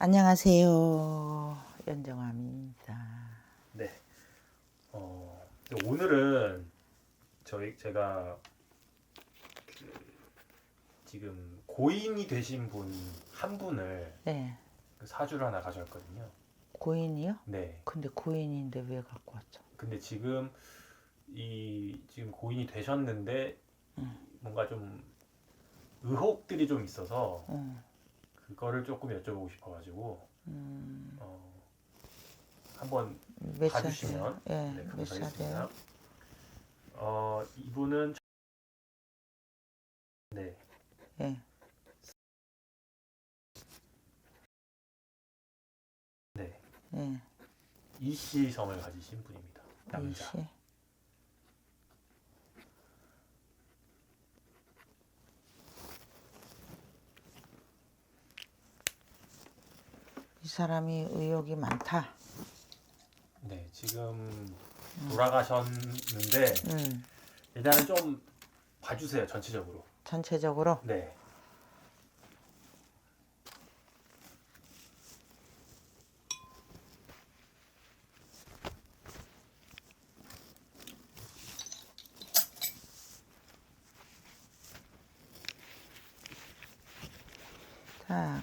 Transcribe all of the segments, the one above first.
안녕하세요. 연정아입니다. 네. 오늘은 제가 지금 고인이 되신 분 한 분을 네. 사주를 하나 가져왔거든요. 고인이요? 네. 근데 고인인데 왜 갖고 왔죠? 근데 지금 고인이 되셨는데 응. 뭔가 좀 의혹들이 좀 있어서 어. 그거를 조금 여쭤보고 싶어가지고 음. 한번 몇 봐주시면 살이에요? 예, 네, 몇 살이에요? 감사하겠습니다. 이분은 네. 예. 네. 예. 이씨 성을 가지신 분입니다. 남자. 이씨. 이 사람이 의욕이 많다. 네, 지금 돌아가셨는데 음. 일단은 좀 봐주세요, 전체적으로. 전체적으로. 네. 자.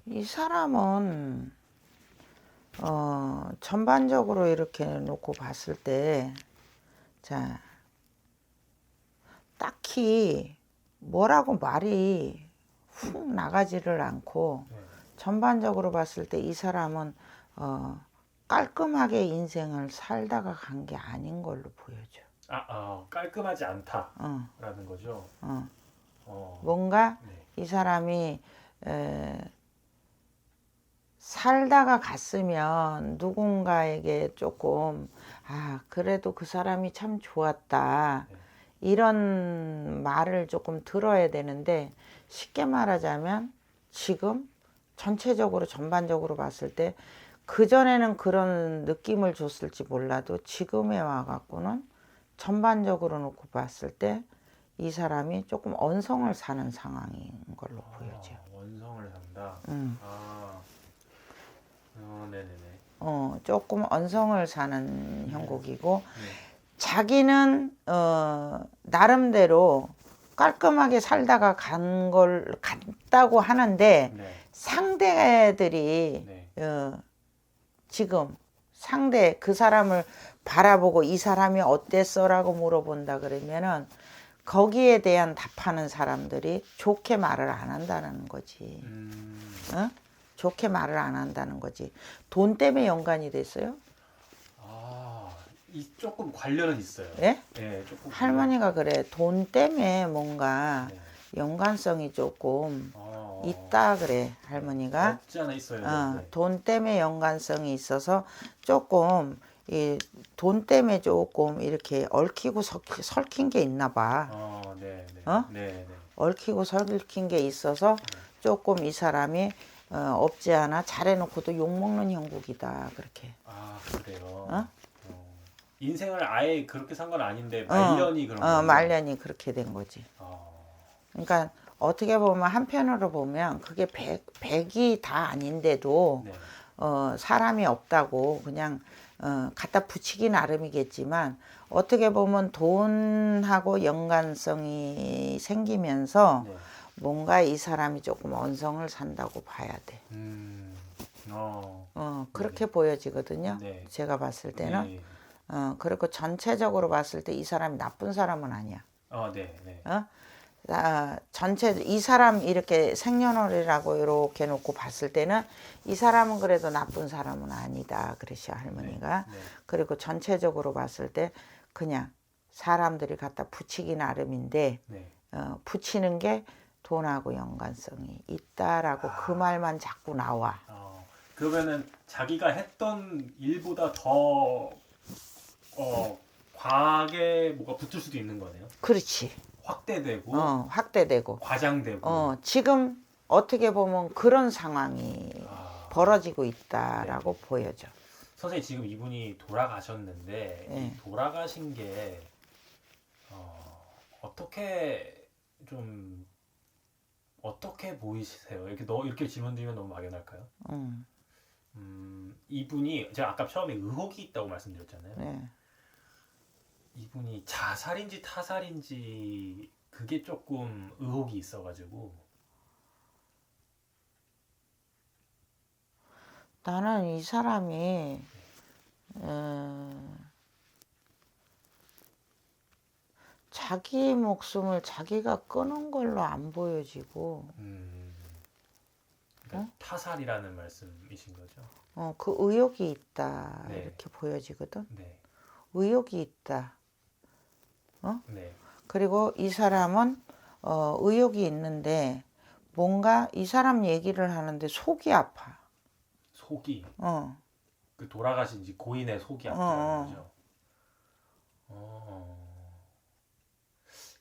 이 사람은 전반적으로 이렇게 놓고 봤을 때, 자, 딱히 뭐라고 말이 훅 나가지를 않고, 네. 전반적으로 봤을 때 이 사람은 깔끔하게 인생을 살다가 간 게 아닌 걸로 보여져. 깔끔하지 않다라는 어, 거죠. 뭔가 네. 이 사람이 살다가 갔으면 누군가에게 조금 그래도 그 사람이 참 좋았다, 네. 이런 말을 조금 들어야 되는데, 쉽게 말하자면 지금 전체적으로 전반적으로 봤을 때 그전에는 그런 느낌을 줬을지 몰라도 지금에 와갖고는 전반적으로 놓고 봤을 때 이 사람이 조금 언성을 사는 상황인 걸로 보여져. 원성을 산다. 음. 네네네. 조금 언성을 사는 형국이고, 네. 자기는 나름대로 깔끔하게 살다가 갔다고 하는데, 네. 상대들이 네. 지금 상대 그 사람을 바라보고 이 사람이 어땠어라고 물어본다 그러면은 거기에 대한 답하는 사람들이 좋게 말을 안 한다는 거지. 어? 좋게 말을 안 한다는 거지. 돈 때문에 연관이 됐어요? 조금 관련은 있어요. 예? 네, 조금 할머니가 그래. 돈 때문에 뭔가 네. 연관성이 조금 있다 그래, 할머니가. 없지 않아 있어요. 네. 돈 때문에 연관성이 있어서 조금 이 돈 때문에 조금 이렇게 얽히고 설킨 게 있나 봐. 네, 네. 어? 네, 네. 얽히고 설킨 게 있어서 조금 이 사람이 없지 않아 잘해놓고도 욕먹는 형국이다, 그렇게. 그래요. 인생을 아예 그렇게 산 건 아닌데 말년이 그런 거예요. 말년이 그렇게 된 거지. 그러니까 어떻게 보면 한편으로 보면 그게 백이 다 아닌데도 네. 사람이 없다고 그냥 갖다 붙이기 나름이겠지만, 어떻게 보면 돈하고 연관성이 생기면서 네. 뭔가 이 사람이 조금 언성을 산다고 봐야 돼. 그렇게 보여지거든요. 네. 제가 봤을 때는. 네. 그리고 전체적으로 봤을 때 이 사람이 나쁜 사람은 아니야. 네, 네. 전체 이 사람 이렇게 생년월일이라고 이렇게 놓고 봤을 때는 이 사람은 그래도 나쁜 사람은 아니다, 그러셔, 할머니가. 네. 그리고 전체적으로 봤을 때 그냥 사람들이 갖다 붙이기 나름인데, 네. 붙이는 게 돈하고 연관성이 있다라고 그 말만 자꾸 나와. 그러면은 자기가 했던 일보다 더 과하게 뭐가 붙을 수도 있는 거네요. 그렇지. 확대되고 확대되고. 과장되고. 지금 어떻게 보면 그런 상황이 벌어지고 있다라고 보여져. 선생님 지금 이분이 돌아가셨는데 네. 이 돌아가신 게 어떻게 좀 어떻게 보이세요? 이렇게 질문 드리면 너무 막연할까요? 이분이 제가 아까 처음에 의혹이 있다고 말씀드렸잖아요. 네. 이분이 자살인지 타살인지 그게 조금 의혹이 있어가지고. 나는 이 사람이 자기 목숨을 자기가 끊은 걸로 안 보여지고 그러니까 타살이라는 말씀이신 거죠? 그 의욕이 있다 네. 이렇게 보여지거든. 네. 의욕이 있다. 네. 그리고 이 사람은 의욕이 있는데 뭔가 이 사람 얘기를 하는데 속이 아파. 속이 그 돌아가신 지 고인의 속이 아프다는 거죠.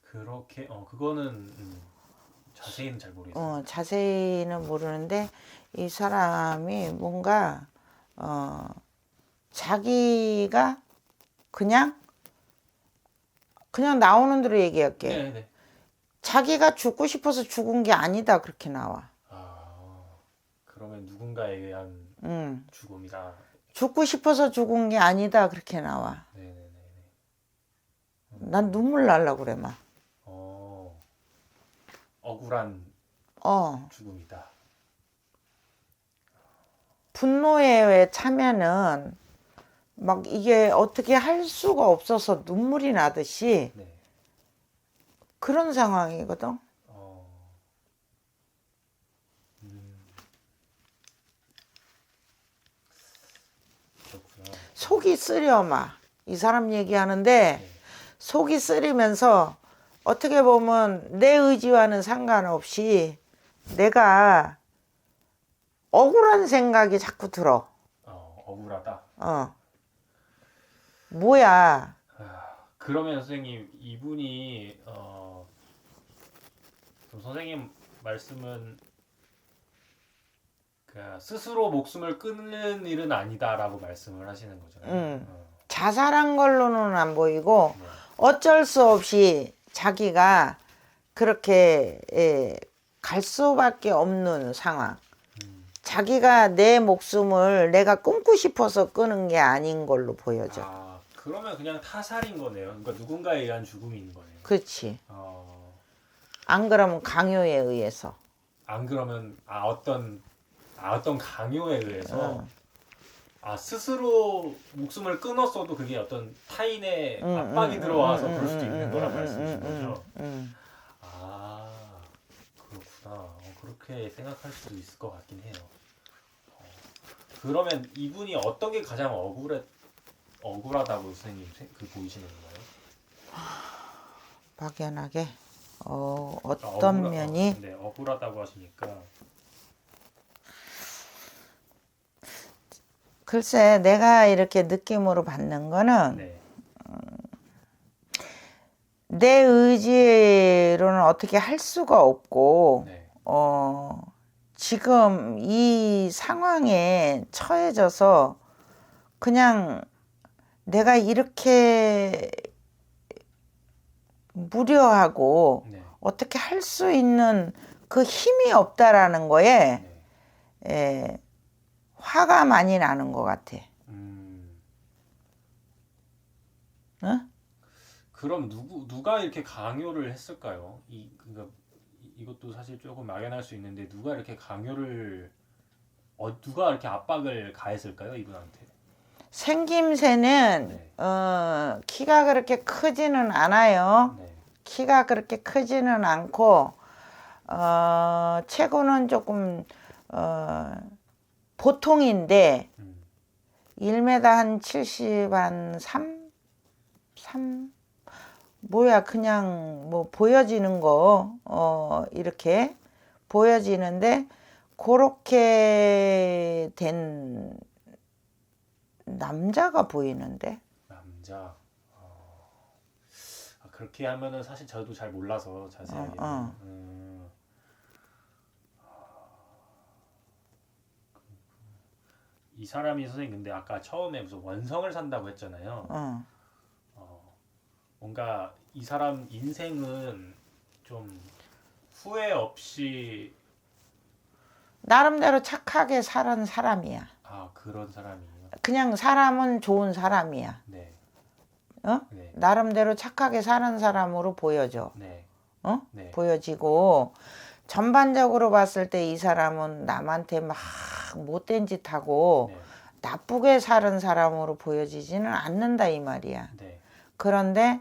그렇게 그거는 자세히는 잘 모르겠어요. 자세히는 모르는데 이 사람이 뭔가 자기가 그냥 나오는 대로 얘기할게. 네. 자기가 죽고 싶어서 죽은 게 아니다 그렇게 나와. 그러면 누군가에 의한 죽음이다. 죽고 싶어서 죽은 게 아니다 그렇게 나와. 네네네. 난 눈물 날라 그래 막. 억울한 죽음이다. 분노에 차면은 막 이게 어떻게 할 수가 없어서 눈물이 나듯이 네. 그런 상황이거든. 그렇구나. 속이 쓰려 막. 이 사람 얘기하는데 네. 속이 쓰리면서 어떻게 보면 내 의지와는 상관없이 내가 억울한 생각이 자꾸 들어. 억울하다. 뭐야. 그러면 선생님 이분이 그럼 선생님 말씀은 스스로 목숨을 끊는 일은 아니다라고 말씀을 하시는 거잖아요. 자살한 걸로는 안 보이고 네. 어쩔 수 없이 자기가 그렇게 갈 수밖에 없는 상황. 자기가 내 목숨을 내가 끊고 싶어서 끊은 게 아닌 걸로 보여져. 그러면 그냥 타살인 거네요. 그러니까 누군가에 의한 죽음인 거네요. 그렇지. 안 그러면 강요에 의해서. 안 그러면 어떤 강요에 의해서 스스로 목숨을 끊었어도 그게 어떤 타인의 압박이 들어와서 그럴 수도 있는 거란 말씀이신 거죠. 그렇구나. 그렇게 생각할 수도 있을 것 같긴 해요. 그러면 이분이 어떤 게 가장 억울하다고 선생님 보이시는 건가요? 막연하게 어떤 면이 네, 억울하다고 하시니까. 글쎄 내가 이렇게 느낌으로 받는 거는 네. 내 의지로는 어떻게 할 수가 없고 네. 지금 이 상황에 처해져서 그냥 내가 이렇게 무료하고 네. 어떻게 할 수 있는 그 힘이 없다라는 거에 네. 화가 많이 나는 것 같아. 응? 그럼 누가 이렇게 강요를 했을까요? 그러니까 이것도 사실 조금 막연할 수 있는데 누가 이렇게 강요를 누가 이렇게 압박을 가했을까요, 이분한테? 생김새는 네. 키가 그렇게 크지는 않아요. 네. 키가 그렇게 크지는 않고 체구는 조금 보통인데 1m 한 70, 한 3 뭐야 그냥 뭐 보여지는 거 이렇게 보여지는데 그렇게 된 남자가 보이는데. 남자. 그렇게 하면은 사실 저도 잘 몰라서 자세하게는. 이 사람이 선생님 근데 아까 처음에 무슨 원성을 산다고 했잖아요. 어. 뭔가 이 사람 인생은 좀 후회 없이 나름대로 착하게 살은 사람이야. 그런 사람이에요. 그냥 사람은 좋은 사람이야. 네, 어? 네, 나름대로 착하게 사는 사람으로 보여져. 네, 어? 네, 보여지고 전반적으로 봤을 때 이 사람은 남한테 막 못된 짓 하고 네, 나쁘게 사는 사람으로 보여지지는 않는다 이 말이야. 네, 그런데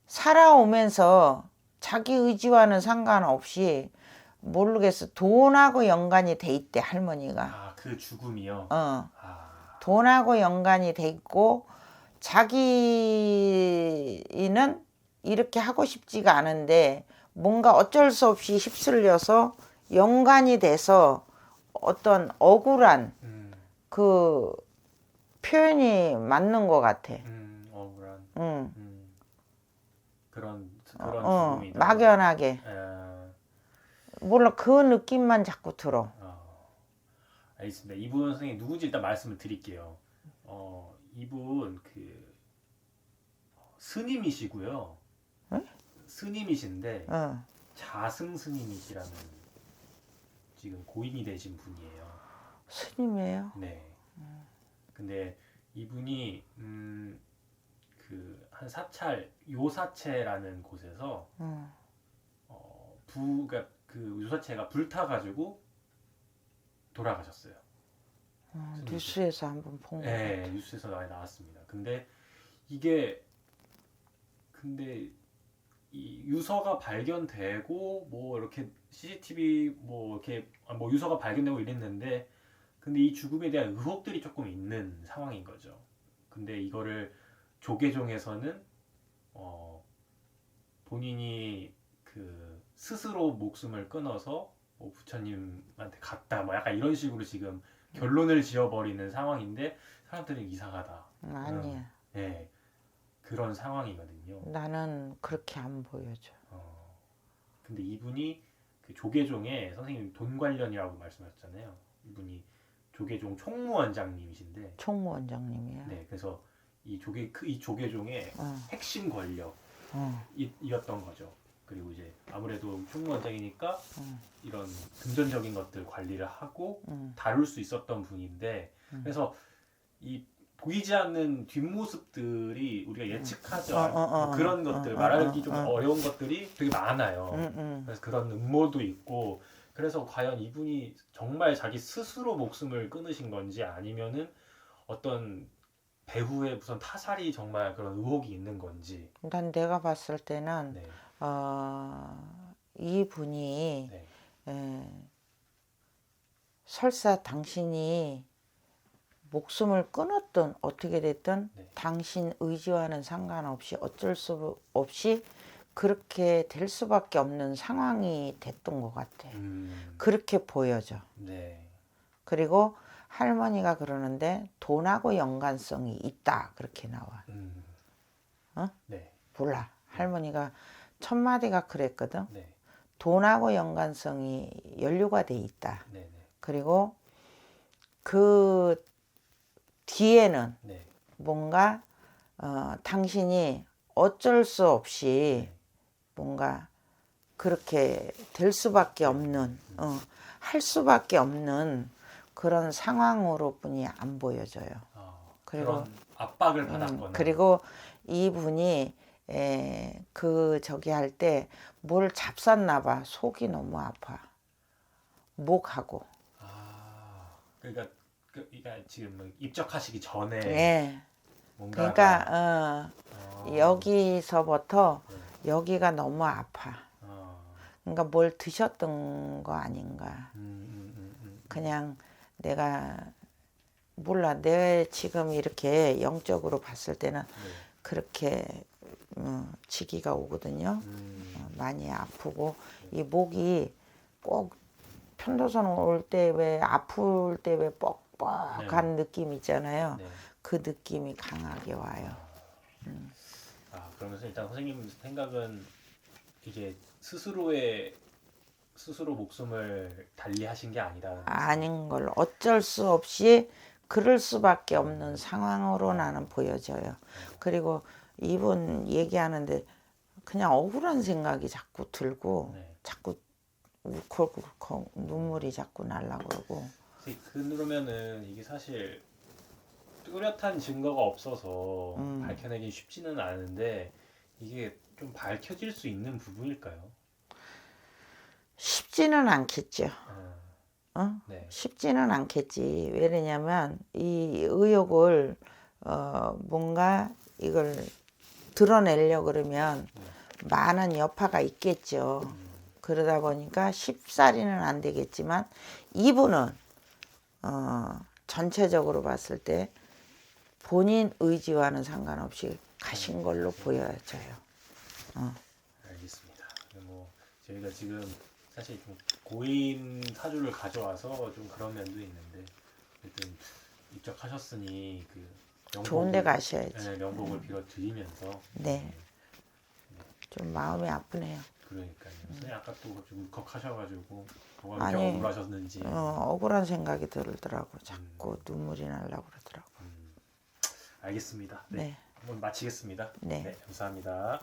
살아오면서 자기 의지와는 상관없이 모르겠어. 돈하고 연관이 돼 있대 할머니가. 그 죽음이요. 어. 돈하고 연관이 돼 있고 자기는 이렇게 하고 싶지가 않은데 뭔가 어쩔 수 없이 휩쓸려서 연관이 돼서 어떤 억울한 그 표현이 맞는 것 같아. 억울한. 응. 그런 죽음이다. 막연하게. 몰라 그 느낌만 자꾸 들어. 알겠습니다. 이분 선생님 누군지 일단 말씀을 드릴게요. 이분 스님이시고요. 응? 스님이신데 어. 자승 스님이시라는 지금 고인이 되신 분이에요. 스님이에요? 네. 근데 이분이 한 사찰 요사체라는 곳에서 그러니까 그 요사체가 불타가지고 돌아가셨어요. 뉴스에서 한번 본 거. 네, 뉴스에서 많이 나왔습니다. 근데 이 유서가 발견되고 뭐 이렇게 CCTV 뭐 이렇게 뭐 유서가 발견되고 이랬는데 근데 이 죽음에 대한 의혹들이 조금 있는 상황인 거죠. 근데 이거를 조계종에서는 본인이 스스로 목숨을 끊어서 뭐 부처님한테 갔다 뭐 약간 이런 식으로 지금 결론을 지어버리는 상황인데 사람들은 이상하다. 아니야. 네, 그런 상황이거든요. 나는 그렇게 안 보여져. 근데 이분이 그 조계종의 선생님 돈 관련이라고 말씀하셨잖아요. 이분이 조계종 총무원장님이신데. 총무원장님이야. 네, 그래서 이 조계종의 핵심 권력이었던 거죠. 그리고 이제 아무래도 총무원장이니까 이런 금전적인 것들 관리를 하고 다룰 수 있었던 분인데 그래서 이 보이지 않는 뒷모습들이 우리가 예측하지 않은 그런 것들 말하기 좀 어려운 것들이 되게 많아요. 그래서 그런 음모도 있고 그래서 과연 이분이 정말 자기 스스로 목숨을 끊으신 건지 아니면은 어떤 배후에 무슨 타살이 정말 그런 의혹이 있는 건지. 난 내가 봤을 때는 네. 이분이 네. 설사 당신이 목숨을 끊었든 어떻게 됐든 네. 당신 의지와는 상관없이 어쩔 수 없이 그렇게 될 수밖에 없는 상황이 됐던 것 같아. 그렇게 보여져. 네. 그리고 할머니가 그러는데 돈하고 연관성이 있다 그렇게 나와. 네. 몰라. 할머니가 첫 마디가 그랬거든. 네. 돈하고 연관성이 연루가 돼 있다. 네. 네. 그리고 그 뒤에는 네. 뭔가 당신이 어쩔 수 없이 뭔가 그렇게 될 수밖에 없는 할 수밖에 없는 그런 상황으로 뿐이 안 보여져요. 그리고 그런 압박을 받았거나. 그리고 이분이 저기 할 때 뭘 잡쌌나 봐. 속이 너무 아파. 목하고. 그러니까 지금 뭐 입적하시기 전에 예. 뭔가 그러니까 여기서부터 여기가 너무 아파. 그러니까 뭘 드셨던 거 아닌가. 그냥 내가 몰라. 내 지금 이렇게 영적으로 봤을 때는 그렇게 지기가 오거든요. 많이 아프고 이 목이 꼭 편도선 올 때 왜 아플 때 왜 뻑뻑한 느낌 있잖아요. 네. 그 느낌이 강하게 와요. 그러면서 일단 선생님 생각은 이게 스스로의 스스로 목숨을 달리하신 게 아니다. 아닌 걸 어쩔 수 없이 그럴 수밖에 없는 상황으로 나는 보여져요. 그리고 이분 얘기하는데 그냥 억울한 생각이 자꾸 들고 네. 자꾸 울컥울컥 눈물이 자꾸 날라 그러고. 그러면은 이게 사실 뚜렷한 증거가 없어서 밝혀내기 쉽지는 않은데 이게 좀 밝혀질 수 있는 부분일까요? 쉽지는 않겠죠. 네. 쉽지는 않겠지. 왜냐면 이 의혹을 뭔가 이걸 드러내려 그러면 많은 여파가 있겠죠. 그러다 보니까 쉽사리는 안 되겠지만 이분은 전체적으로 봤을 때 본인 의지와는 상관없이 가신 걸로 보여져요. 알겠습니다. 뭐 저희가 지금 사실 좀 고인 사주를 가져와서 좀 그런 면도 있는데 일단 입적하셨으니 그 좋은 데 가셔야지. 네, 명복을 빌어 드리면서 네. 좀 마음이 아프네요. 그러니까요. 선생님 아까 또 좀 울컥하셔가지고 뭐가 아니, 이렇게 억울하셨는지. 억울한 생각이 들더라고. 자꾸 눈물이 나려고 그러더라고. 알겠습니다. 네. 네. 한번 마치겠습니다. 네. 감사합니다.